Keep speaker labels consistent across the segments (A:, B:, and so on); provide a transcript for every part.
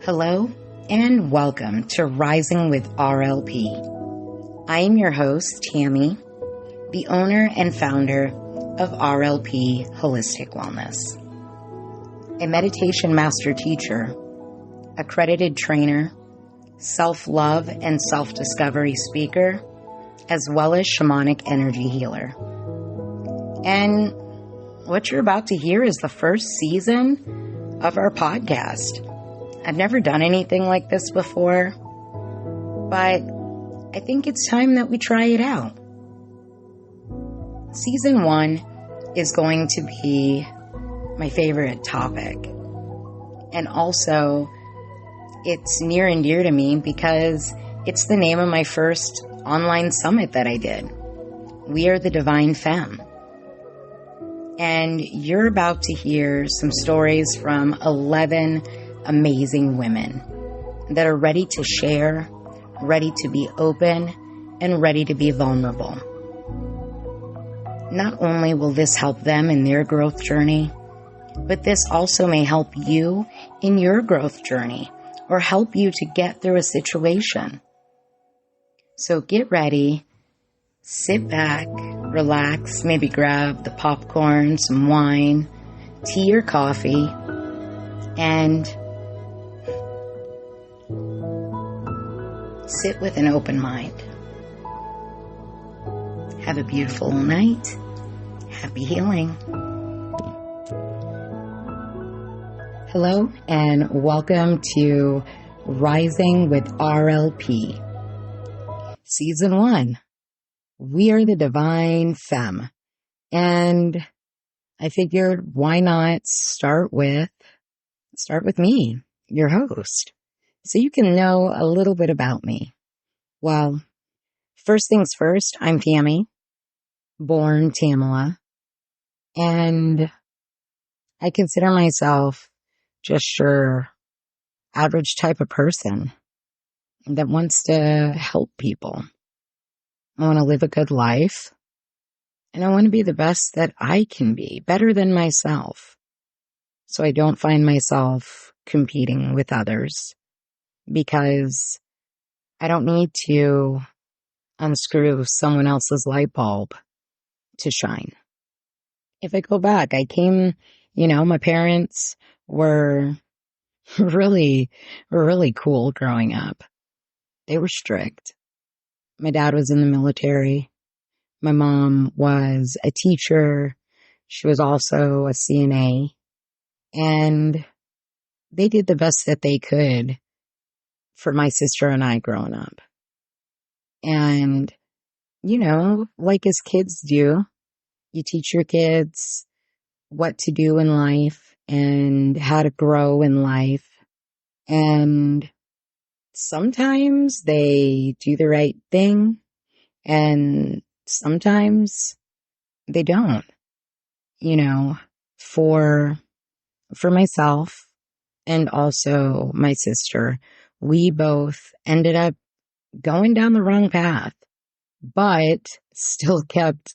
A: Hello and welcome to Rising with RLP. I am your host, Tammie, the owner and founder of RLP Holistic Wellness. A meditation master teacher, accredited trainer, self-love and self-discovery speaker, as well as shamanic energy healer. And what you're about to hear is the first season of our podcast. I've never done anything like this before, but I think it's time that we try it out. Season 1 is going to be my favorite topic. And also, it's near and dear to me because it's the name of my first online summit that I did. We are the Divine Femme. And you're about to hear some stories from 11 amazing women that are ready to share, ready to be open, and ready to be vulnerable. Not only will this help them in their growth journey, but this also may help you in your growth journey or help you to get through a situation. So get ready, sit back, relax, maybe grab the popcorn, some wine, tea or coffee, and sit with an open mind. Have a beautiful night. Happy healing. Hello and welcome to Rising with RLP. Season 1. We are the Divine Femme. And I figured why not start with me, your host, so you can know a little bit about me. Well, first things first, I'm Tammie, born Tamala, and I consider myself just your average type of person that wants to help people. I want to live a good life, and I want to be the best that I can be, better than myself. So I don't find myself competing with others, because I don't need to unscrew someone else's light bulb to shine. If I go back, my parents were really cool growing up. They were strict. My dad was in the military. My mom was a teacher. She was also a CNA. And they did the best that they could for my sister and I growing up. And, like as kids do, you teach your kids what to do in life and how to grow in life. And sometimes they do the right thing and sometimes they don't. For myself and also my sister, we both ended up going down the wrong path, but still kept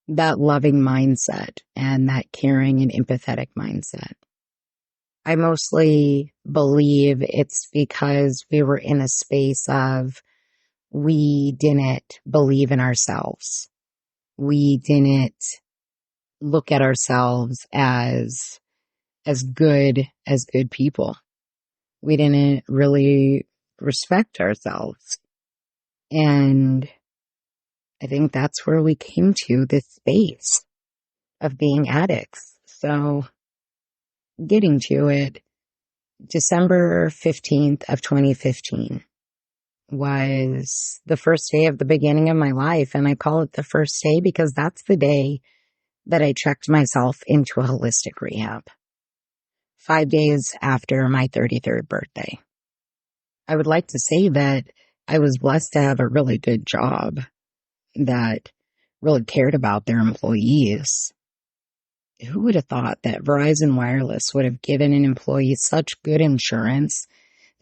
A: that loving mindset and that caring and empathetic mindset. I mostly believe it's because we were in a space of we didn't believe in ourselves. We didn't look at ourselves as good people. We didn't really respect ourselves. And I think that's where we came to this space of being addicts. So getting to it, December 15th of 2015 was the first day of the beginning of my life. And I call it the first day because that's the day that I checked myself into a holistic rehab. 5 days after my 33rd birthday. I would like to say that I was blessed to have a really good job that really cared about their employees. Who would have thought that Verizon Wireless would have given an employee such good insurance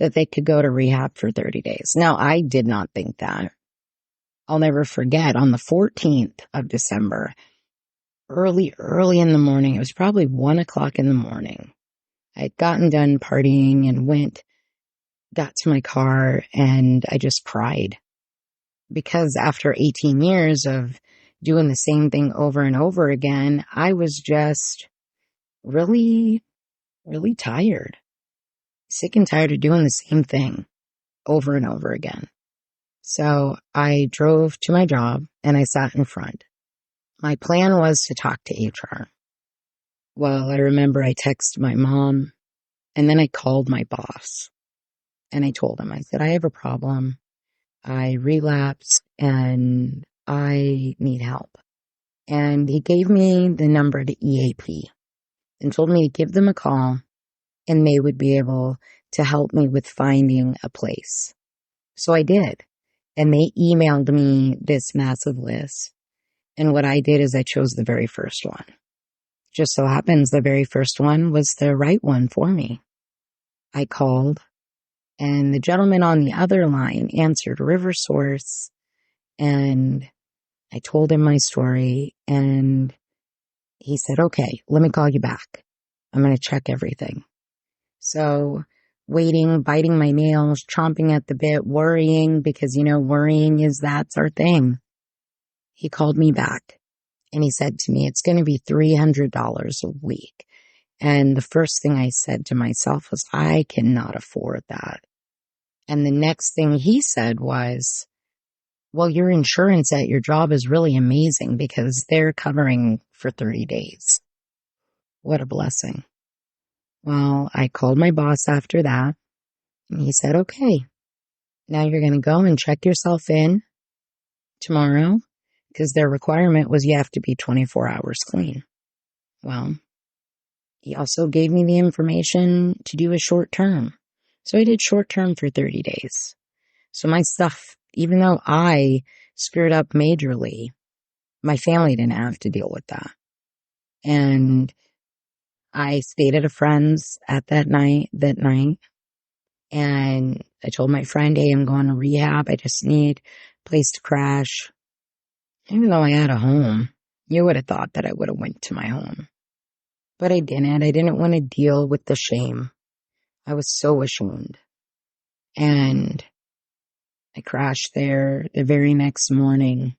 A: that they could go to rehab for 30 days? Now, I did not think that. I'll never forget, on the 14th of December, early in the morning, it was probably 1 o'clock in the morning, I'd gotten done partying and went got to my car and I just cried because after 18 years of doing the same thing over and over again, I was just really, really tired, sick and tired of doing the same thing over and over again. So I drove to my job and I sat in front. My plan was to talk to HR. Well, I remember I texted my mom and then I called my boss and I told him, I said, I have a problem. I relapsed and I need help. And he gave me the number to EAP and told me to give them a call and they would be able to help me with finding a place. So I did. And they emailed me this massive list. And what I did is I chose the very first one. Just so happens the very first one was the right one for me. I called and the gentleman on the other line answered River Source and I told him my story and he said, okay, let me call you back. I'm going to check everything. So waiting, biting my nails, chomping at the bit, worrying because, worrying that's our thing. He called me back and he said to me, it's going to be $300 a week. And the first thing I said to myself was, I cannot afford that. And the next thing he said was, well, your insurance at your job is really amazing because they're covering for 30 days. What a blessing. Well, I called my boss after that and he said, okay, now you're going to go and check yourself in tomorrow because their requirement was you have to be 24 hours clean. Well, he also gave me the information to do a short term. So I did short term for 30 days. So my stuff, even though I screwed up majorly, my family didn't have to deal with that. And I stayed at a friend's that night. And I told my friend, hey, I'm going to rehab. I just need a place to crash. Even though I had a home, you would have thought that I would have went to my home. But I didn't. I didn't want to deal with the shame. I was so ashamed. And I crashed there the very next morning.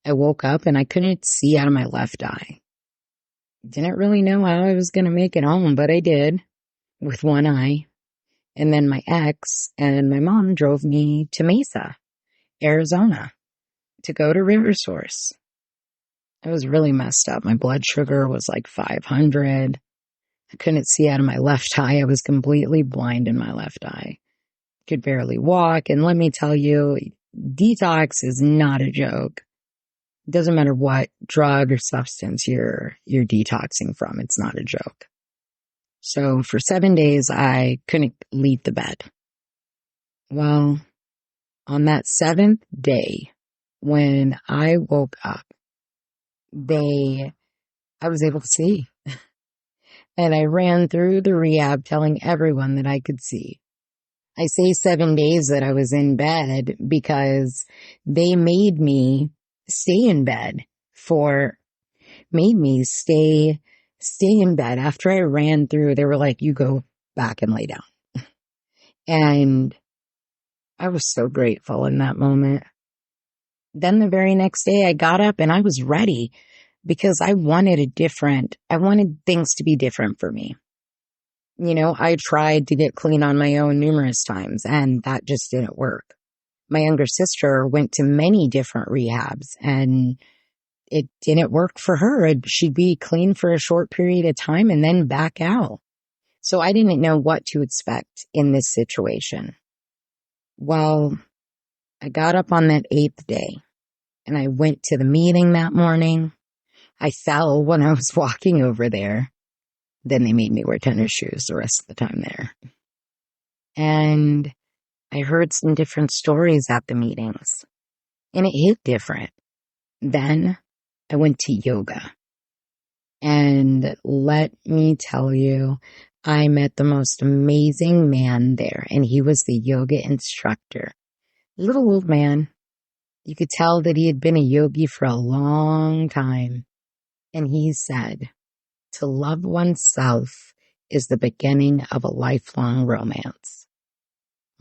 A: I woke up and I couldn't see out of my left eye. Didn't really know how I was going to make it home, but I did with one eye. And then my ex and my mom drove me to Mesa, Arizona, to go to River Source. I was really messed up. My blood sugar was like 500. I couldn't see out of my left eye. I was completely blind in my left eye. Could barely walk. And let me tell you, detox is not a joke. It doesn't matter what drug or substance you're detoxing from. It's not a joke. So for 7 days, I couldn't leave the bed. Well, on that 7th day, when I woke up, I was able to see. And I ran through the rehab telling everyone that I could see. I say 7 days that I was in bed because they made me stay in bed stay in bed. After I ran through, they were like, you go back and lay down. And I was so grateful in that moment. Then the very next day I got up and I was ready because I wanted things to be different for me. I tried to get clean on my own numerous times and that just didn't work. My younger sister went to many different rehabs and it didn't work for her. She'd be clean for a short period of time and then back out. So I didn't know what to expect in this situation. Well, I got up on that 8th day and I went to the meeting that morning. I fell when I was walking over there. Then they made me wear tennis shoes the rest of the time there. And I heard some different stories at the meetings and it hit different. Then I went to yoga. And let me tell you, I met the most amazing man there, and he was the yoga instructor. Little old man. You could tell that he had been a yogi for a long time. And he said, to love oneself is the beginning of a lifelong romance.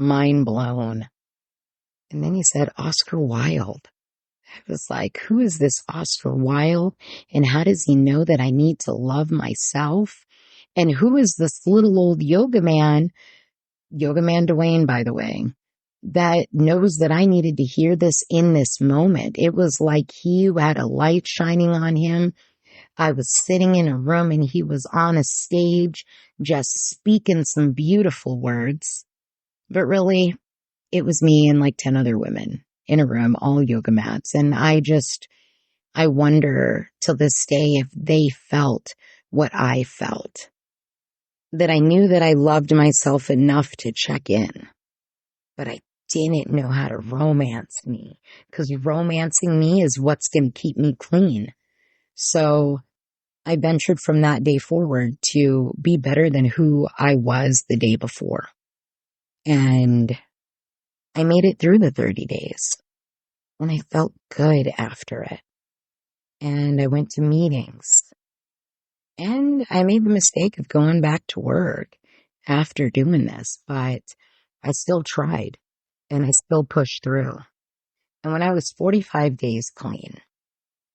A: mind blown. And then he said, Oscar Wilde. I was like, who is this Oscar Wilde? And how does he know that I need to love myself? And who is this little old yoga man Dwayne, by the way, that knows that I needed to hear this in this moment? It was like he had a light shining on him. I was sitting in a room and he was on a stage just speaking some beautiful words. But really, it was me and like 10 other women in a room, all yoga mats. And I wonder till this day if they felt what I felt. That I knew that I loved myself enough to check in, but I didn't know how to romance me, because romancing me is what's going to keep me clean. So I ventured from that day forward to be better than who I was the day before. And I made it through the 30 days and I felt good after it. And I went to meetings and I made the mistake of going back to work after doing this, but I still tried and I still pushed through. And when I was 45 days clean,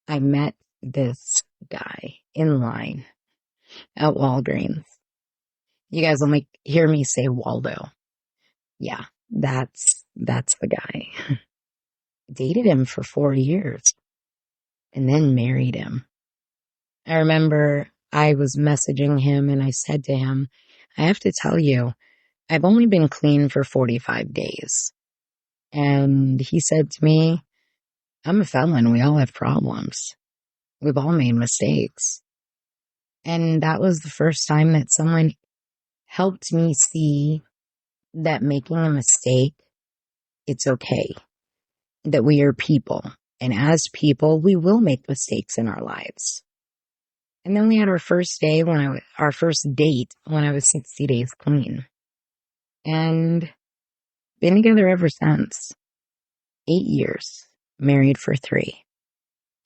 A: I met this guy in line at Walgreens. You guys will hear me say Waldo. Yeah, that's the guy. Dated him for 4 years and then married him. I remember I was messaging him and I said to him, I have to tell you, I've only been clean for 45 days. And he said to me, I'm a felon. We all have problems. We've all made mistakes. And that was the first time that someone helped me see that making a mistake, it's okay. That we are people. And as people, we will make mistakes in our lives. And then we had our first date when I was 60 days clean. And been together ever since. 8 years. Married for 3.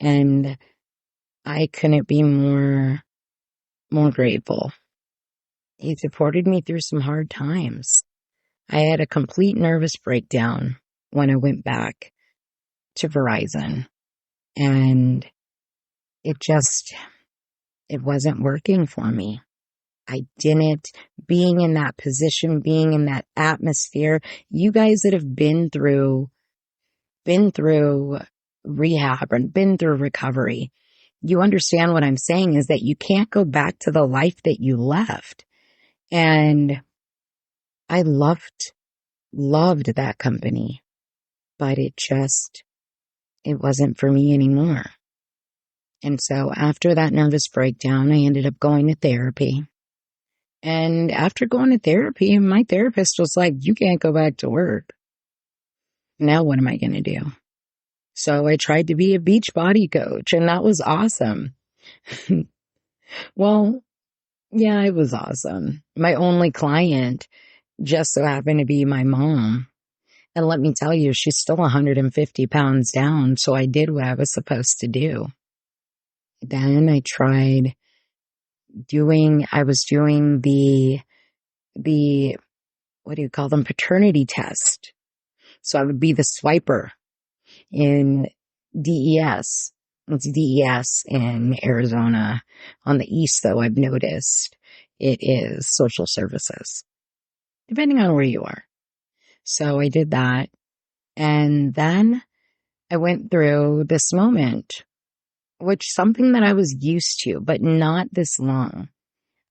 A: And I couldn't be more grateful. He supported me through some hard times. I had a complete nervous breakdown when I went back to Verizon. And it wasn't working for me. Being in that position, being in that atmosphere, you guys that have been through rehab and been through recovery, you understand what I'm saying is that you can't go back to the life that you left. And I loved that company, but it wasn't for me anymore. And so after that nervous breakdown, I ended up going to therapy. And after going to therapy, my therapist was like, you can't go back to work. Now what am I going to do? So I tried to be a beach body coach, and that was awesome. Well, yeah, it was awesome. My only client just so happened to be my mom. And let me tell you, she's still 150 pounds down. So I did what I was supposed to do. Then I tried I was doing the, what do you call them? Paternity test. So I would be the swiper in DES. It's DES in Arizona. On the east, though, I've noticed it is social services, depending on where you are. So I did that. And then I went through this moment, which something that I was used to, but not this long.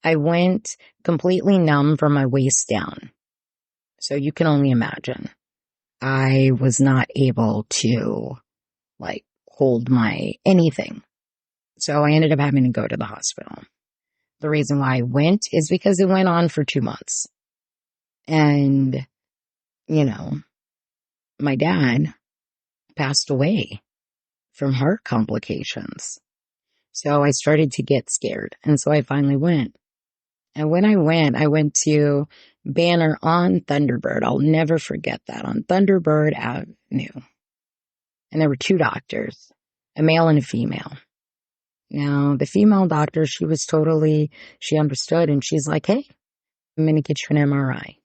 A: I went completely numb from my waist down. So you can only imagine. I was not able to hold my anything. So I ended up having to go to the hospital. The reason why I went is because it went on for 2 months. And, my dad passed away from heart complications. So I started to get scared. And so I finally went. And when I went to Banner on Thunderbird. I'll never forget that, on Thunderbird Avenue. And there were 2 doctors, a male and a female. Now, the female doctor, she understood, and she's like, hey, I'm going to get you an MRI.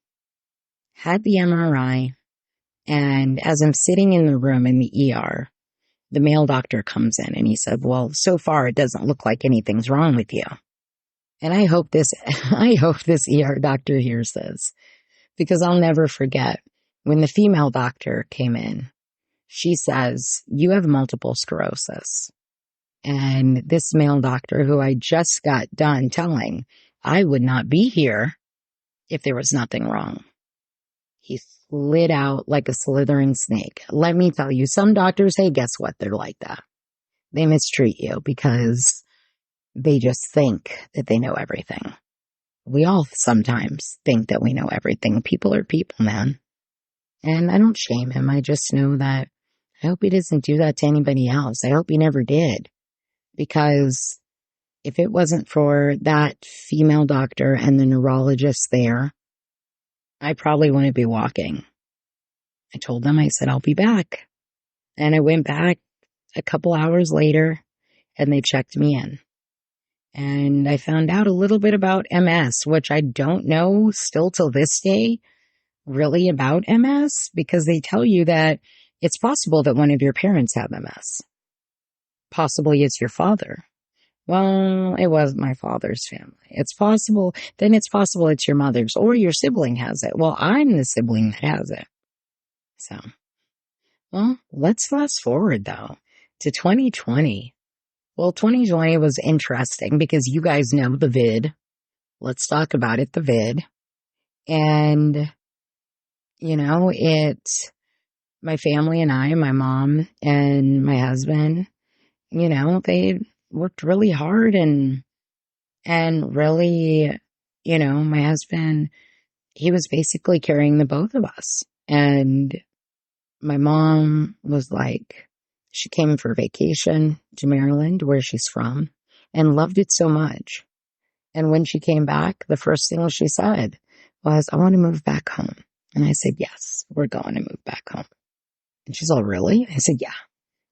A: had the MRI, and as I'm sitting in the room in the ER, the male doctor comes in and he said, well, so far it doesn't look like anything's wrong with you. And I hope this ER doctor hears this, because I'll never forget when the female doctor came in, she says, you have multiple sclerosis. And this male doctor, who I just got done telling I would not be here if there was nothing wrong, he slid out like a slithering snake. Let me tell you, some doctors, hey, guess what? They're like that. They mistreat you because they just think that they know everything. We all sometimes think that we know everything. People are people, man. And I don't shame him. I just know that I hope he doesn't do that to anybody else. I hope he never did. Because if it wasn't for that female doctor and the neurologist there, I probably wouldn't be walking. I told them, I said, I'll be back. And I went back a couple hours later and they checked me in. And I found out a little bit about MS, which I don't know still till this day really about MS, because they tell you that it's possible that one of your parents have MS. Possibly it's your father. Well, it was my father's family. It's possible it's your mother's or your sibling has it. Well, I'm the sibling that has it. So, well, let's fast forward though to 2020. Well, 2020 was interesting because you guys know the vid. Let's talk about it, the vid. And, my family and I, my mom and my husband, they worked really hard and really, my husband, he was basically carrying the both of us. And my mom was like, she came for vacation to Maryland, where she's from, and loved it so much. And when she came back, the first thing she said was, I want to move back home. And I said, yes, we're going to move back home. And she's all, really? I said, yeah.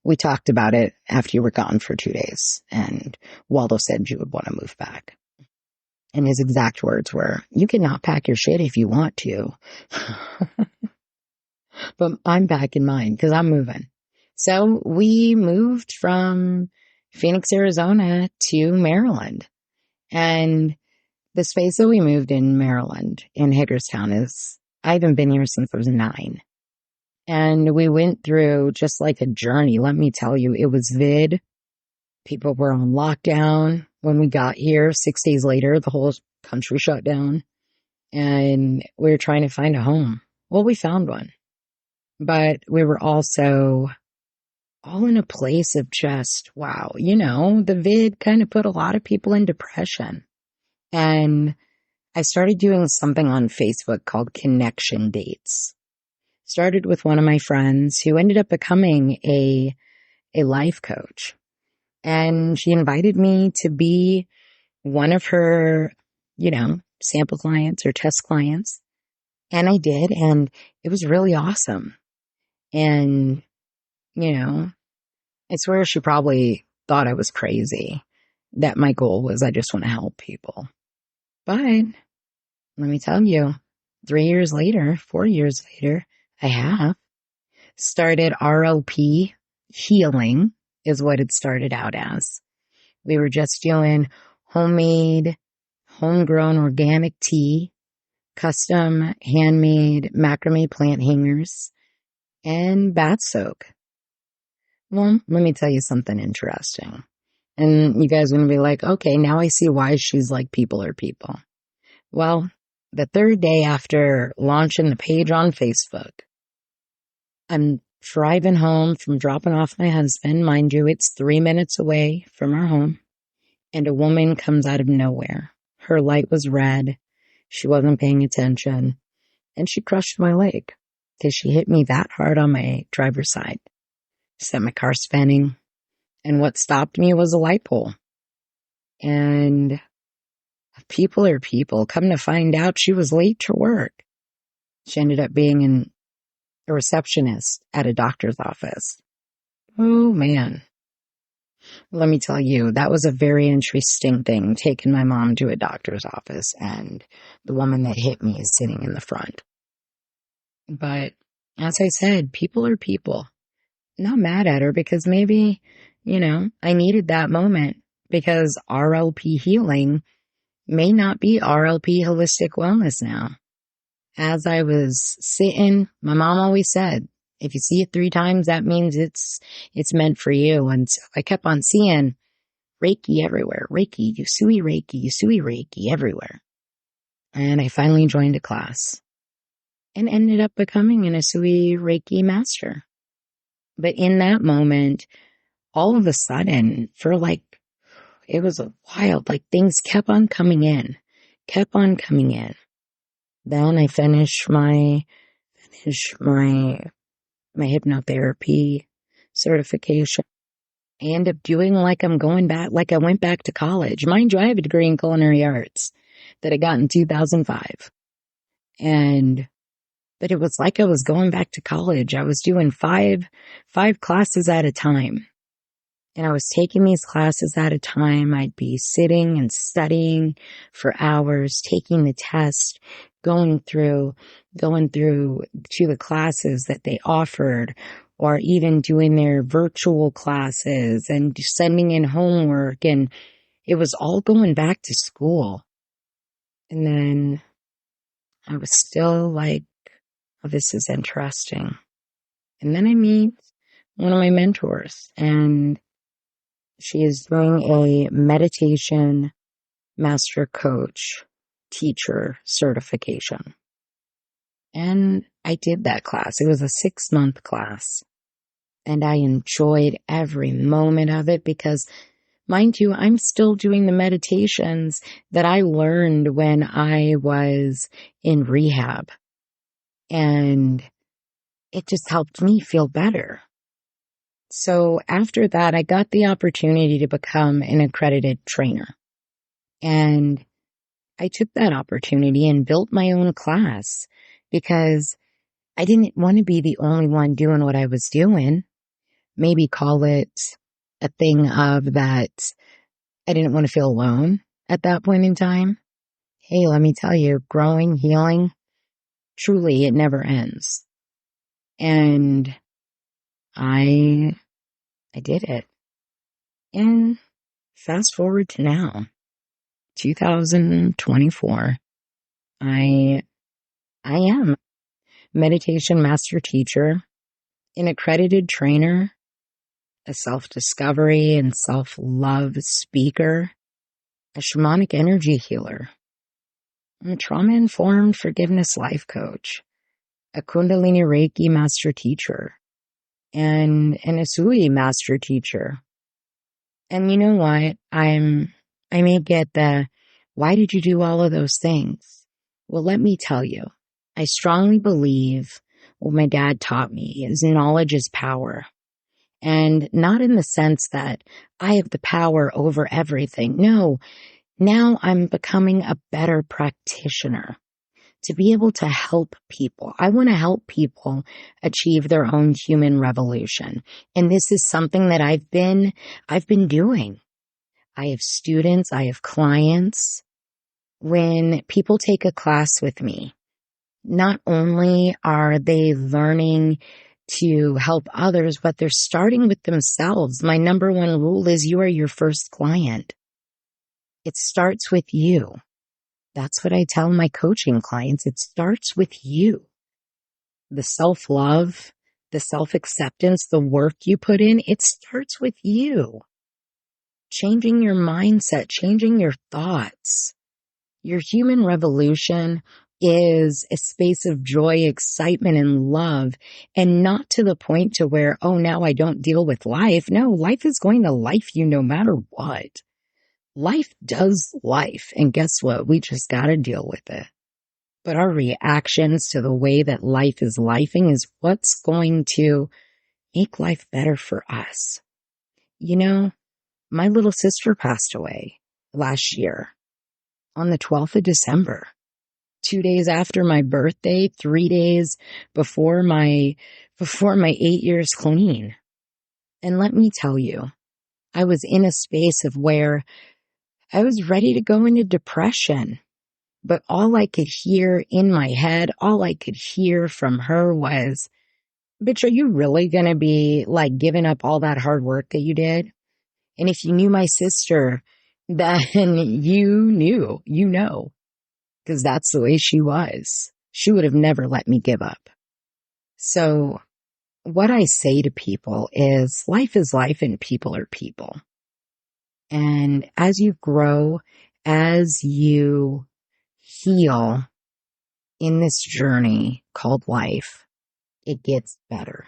A: We talked about it after you were gone for 2 days. And Waldo said you would want to move back. And his exact words were, you can not pack your shit if you want to. But I'm packing mine because I'm moving. So we moved from Phoenix, Arizona to Maryland. And the space that we moved in Maryland, in Hagerstown, I haven't been here since I was 9. And we went through just like a journey. Let me tell you, it was vid. People were on lockdown. When we got here, 6 days later, the whole country shut down. And we were trying to find a home. Well, we found one. But we were also all in a place of just, wow, the vid kind of put a lot of people in depression. And I started doing something on Facebook called connection dates. Started with one of my friends who ended up becoming a life coach. And she invited me to be one of her, sample clients or test clients. And I did. And it was really awesome. And, I swear she probably thought I was crazy, that my goal was I just want to help people. But let me tell you, 4 years later, I have started RLP Healing is what it started out as. We were just doing homemade, homegrown organic tea, custom handmade macrame plant hangers, and bath soak. Well, let me tell you something interesting. And you guys are going to be like, okay, now I see why she's like people are people. Well, the third day after launching the page on Facebook, I'm driving home from dropping off my husband. Mind you, it's 3 minutes away from our home. And a woman comes out of nowhere. Her light was red. She wasn't paying attention. And she crushed my leg because she hit me that hard on my driver's side. Set my car spinning. And what stopped me was a light pole. And people are people. Come to find out, she was late to work. She ended up being a receptionist at a doctor's office. Oh, man. Let me tell you, that was a very interesting thing, taking my mom to a doctor's office, and the woman that hit me is sitting in the front. But as I said, people are people. Not mad at her because maybe, I needed that moment because RLP healing may not be RLP Holistic Wellness now. As I was sitting, my mom always said, if you see it 3 times, that means it's meant for you. And so I kept on seeing Reiki everywhere. Reiki, Usui Reiki everywhere. And I finally joined a class and ended up becoming an Usui Reiki master. But in that moment, all of a sudden, it was a wild, things kept on coming in. Then I finished my hypnotherapy certification. I end up doing I'm going back, I went back to college. Mind you, I have a degree in culinary arts that I got in 2005. But it was like I was going back to college. I was doing five classes at a time. And I was taking these classes at a time. I'd be sitting and studying for hours, taking the test, going through to the classes that they offered, or even doing their virtual classes and sending in homework. And it was all going back to school. And then I was still oh, this is interesting. And then I meet one of my mentors, and she is doing a meditation master coach teacher certification. And I did that class. It was a 6-month class. And I enjoyed every moment of it because, mind you, I'm still doing the meditations that I learned when I was in rehab. And it just helped me feel better. So after that, I got the opportunity to become an accredited trainer. And I took that opportunity and built my own class because I didn't want to be the only one doing what I was doing. Maybe call it a thing of that I didn't want to feel alone at that point in time. Hey, let me tell you, growing, healing, truly, it never ends. And I did it. And fast forward to now, 2024, I am meditation master teacher, an accredited trainer, a self-discovery and self-love speaker, a shamanic energy healer, I'm a trauma-informed forgiveness life coach, a Kundalini Reiki master teacher, and an Usui master teacher. And you know what? I may get why did you do all of those things? Well, let me tell you, I strongly believe what my dad taught me is knowledge is power. And not in the sense that I have the power over everything. No, now I'm becoming a better practitioner to be able to help people. I want to help people achieve their own human revolution. And this is something that I've been doing. I have students, I have clients. When people take a class with me, not only are they learning to help others, but they're starting with themselves. My number one rule is you are your first client. It starts with you. That's what I tell my coaching clients. It starts with you. The self-love, the self-acceptance, the work you put in, it starts with you. Changing your mindset, changing your thoughts. Your human revolution is a space of joy, excitement, and love, and not to the point to where, oh, now I don't deal with life. No, life is going to life you no matter what. Life does life, and guess what? We just got to deal with it. But our reactions to the way that life is lifing is what's going to make life better for us. You know, my little sister passed away last year on the 12th of December. 2 days after my birthday, 3 days before my 8 years clean. And let me tell you, I was in a space of where I was ready to go into depression. But all I could hear in my head, all I could hear from her was, bitch, are you really going to be like giving up all that hard work that you did? And if you knew my sister, then you know, because that's the way she was. She would have never let me give up. So what I say to people is life and people are people. And as you grow, as you heal in this journey called life, it gets better.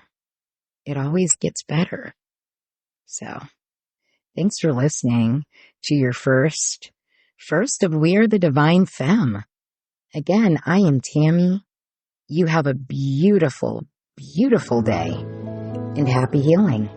A: It always gets better. So thanks for listening to your first of We Are the Divine Femme. Again, I am Tammie. You have a beautiful, beautiful day and happy healing.